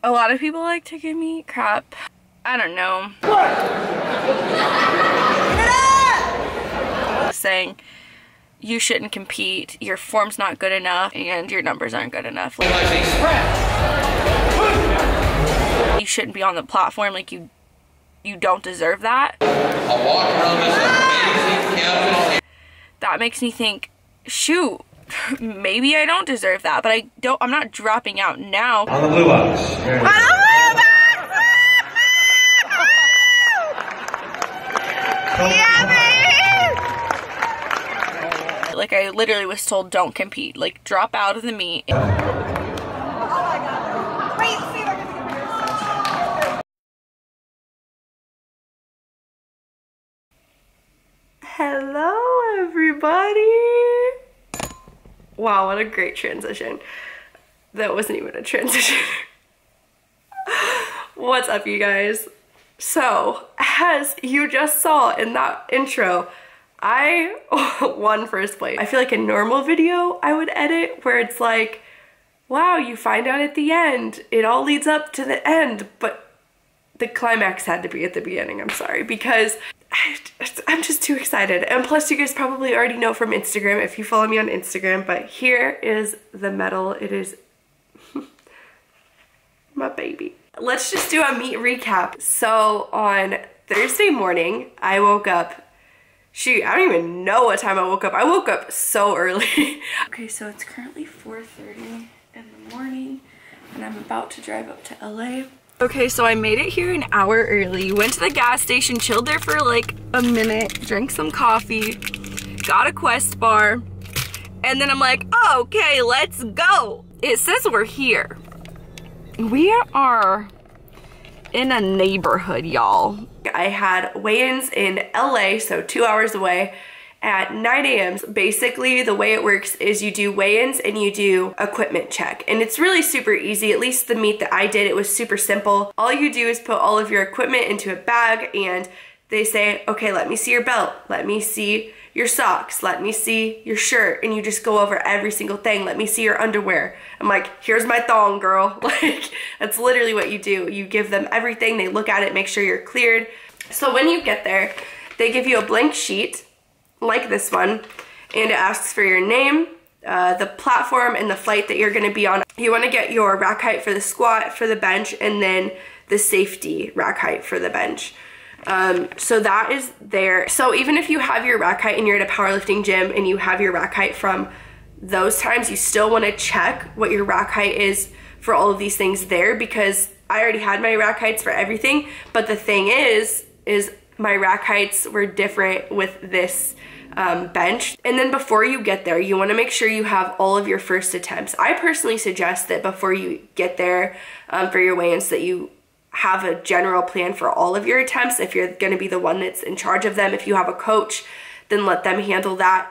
A lot of people like to give me crap. I don't know. Saying you shouldn't compete, your form's not good enough, and your numbers aren't good enough. Like, you shouldn't be on the platform, like you don't deserve that. I'll walk around this amazing campus. That makes me think, shoot, maybe I don't deserve that, but I'm not dropping out now. On the blue box. Like, I literally was told don't compete, like drop out of the meet. Oh my god. Wait, see if I can figure this. Hello everybody. Wow, what a great transition. That wasn't even a transition. What's up, you guys? So, as you just saw in that intro, I won first place. I feel like a normal video I would edit where it's like, wow, you find out at the end. It all leads up to the end, but the climax had to be at the beginning, I'm sorry, because I'm just too excited. And plus, you guys probably already know from Instagram if you follow me on Instagram, but here is the medal. It is my baby. Let's just do a meet recap. So on Thursday morning, I woke up. Shoot, I don't even know what time I woke up. I woke up so early. Okay, so it's currently 4:30 in the morning and I'm about to drive up to LA. Okay, so I made it here an hour early. Went to the gas station, chilled there for like a minute, drank some coffee, got a Quest bar, and then I'm like, oh, okay, let's go. It says we're here. We are in a neighborhood, y'all. I had weigh-ins in LA, so 2 hours away, at 9 a.m. Basically, the way it works is you do weigh-ins and you do equipment check. And it's really super easy. At least the meet that I did, it was super simple. All you do is put all of your equipment into a bag and they say, okay, let me see your belt. Let me see your socks. Let me see your shirt. And you just go over every single thing. Let me see your underwear. I'm like, here's my thong, girl. Like, that's literally what you do. You give them everything. They look at it, make sure you're cleared. So when you get there, they give you a blank sheet like this one, and it asks for your name, the platform, and the flight that you're gonna be on. You wanna get your rack height for the squat, for the bench, and then the safety rack height for the bench. So that is there. So even if you have your rack height and you're at a powerlifting gym and you have your rack height from those times, you still wanna check what your rack height is for all of these things there, because I already had my rack heights for everything, but the thing is my rack heights were different with this bench. And then before you get there, you wanna make sure you have all of your first attempts. I personally suggest that before you get there for your weigh-ins that you have a general plan for all of your attempts. If you're gonna be the one that's in charge of them, if you have a coach, then let them handle that.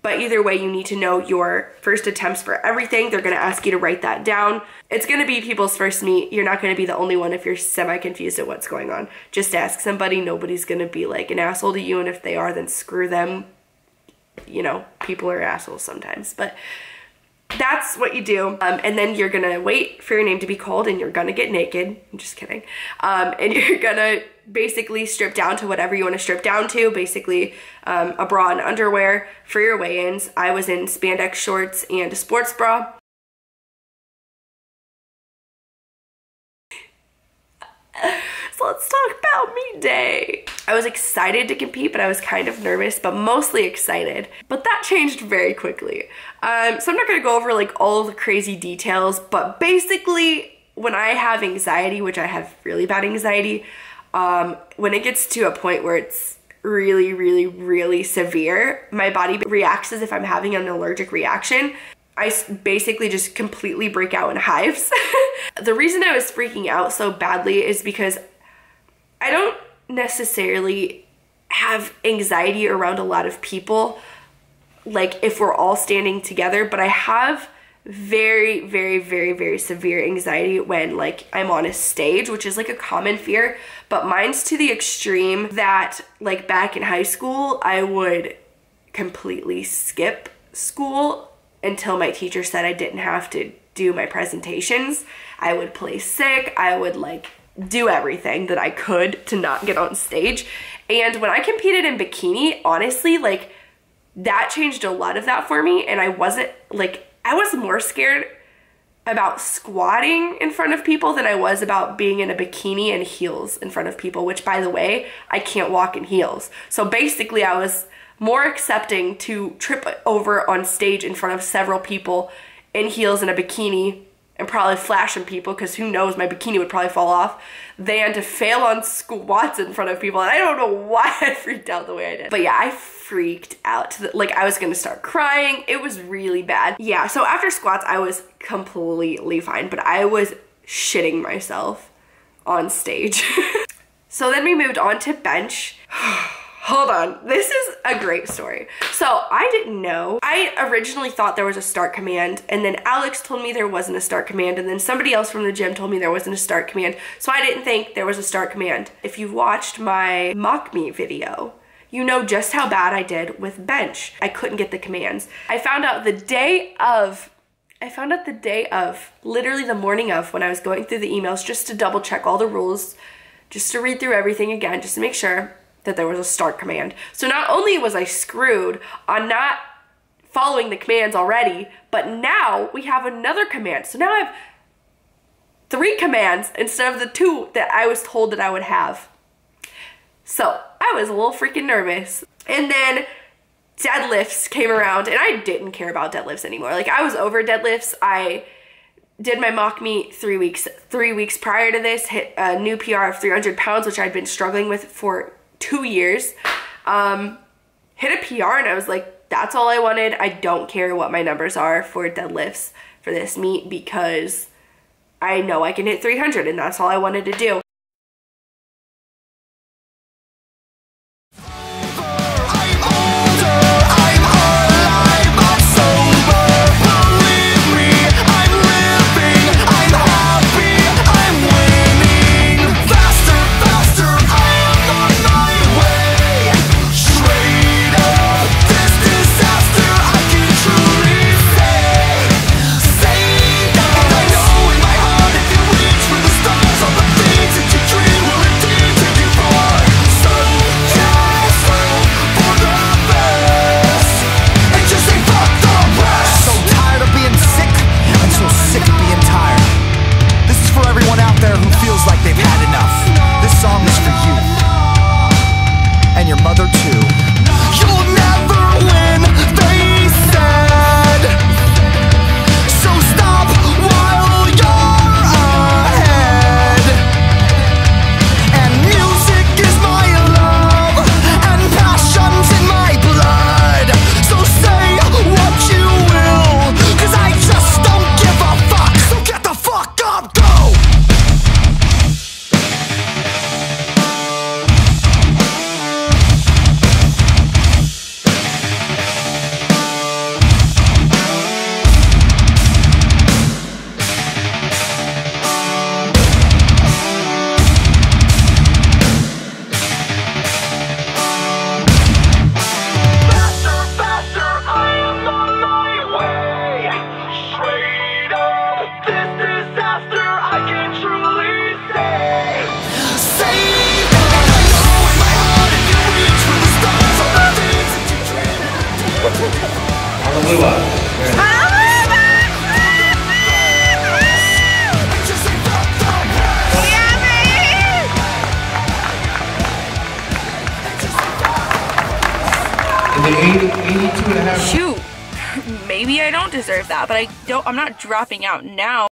But either way, you need to know your first attempts for everything. They're gonna ask you to write that down. It's gonna be people's first meet. You're not gonna be the only one if you're semi-confused at what's going on. Just ask somebody. Nobody's gonna be like an asshole to you, and if they are, then screw them. You know, people are assholes sometimes, but that's what you do. And then you're gonna wait for your name to be called and you're gonna get naked. I'm just kidding. And you're gonna basically strip down to whatever you wanna strip down to, basically a bra and underwear for your weigh-ins. I was in spandex shorts and a sports bra. So let's talk about meet day. I was excited to compete, but I was kind of nervous, but mostly excited. But that changed very quickly. So I'm not gonna go over like all the crazy details, but basically when I have anxiety, which I have really bad anxiety, when it gets to a point where it's really, really, really severe, my body reacts as if I'm having an allergic reaction. I basically just completely break out in hives. The reason I was freaking out so badly is because I don't necessarily have anxiety around a lot of people, like if we're all standing together, but I have very, very, very, very severe anxiety when like I'm on a stage, which is like a common fear, but mine's to the extreme that like back in high school, I would completely skip school until my teacher said I didn't have to do my presentations. I would play sick. I would like do everything that I could to not get on stage. And when I competed in bikini, honestly, like that changed a lot of that for me. And I wasn't like, I was more scared about squatting in front of people than I was about being in a bikini and heels in front of people, which by the way, I can't walk in heels. So basically I was more accepting to trip over on stage in front of several people in heels and a bikini and probably flashing people, because who knows, my bikini would probably fall off, than to fail on squats in front of people. And I don't know why I freaked out the way I did. But yeah, I freaked out. Like I was gonna start crying. It was really bad. Yeah, so after squats, I was completely fine, but I was shitting myself on stage. So then we moved on to bench. Hold on, this is a great story. So I didn't know. I originally thought there was a start command, and then Alex told me there wasn't a start command, and then somebody else from the gym told me there wasn't a start command. So I didn't think there was a start command. If you've watched my mock meet video, you know just how bad I did with bench. I couldn't get the commands. I found out the day of, literally the morning of, when I was going through the emails just to double check all the rules, just to read through everything again, just to make sure that there was a start command. So not only was I screwed on not following the commands already, but now we have another command. So now I have 3 commands instead of the 2 that I was told that I would have. So I was a little freaking nervous. And then deadlifts came around, and I didn't care about deadlifts anymore. Like I was over deadlifts. I did my mock meet 3 weeks. 3 weeks prior to this, hit a new PR of 300 pounds, which I'd been struggling with for 2 years. Hit a PR, and I was like, that's all I wanted. I don't care what my numbers are for deadlifts for this meet, because I know I can hit 300, and that's all I wanted to do. Shoot, maybe I don't deserve that, but I'm not dropping out now.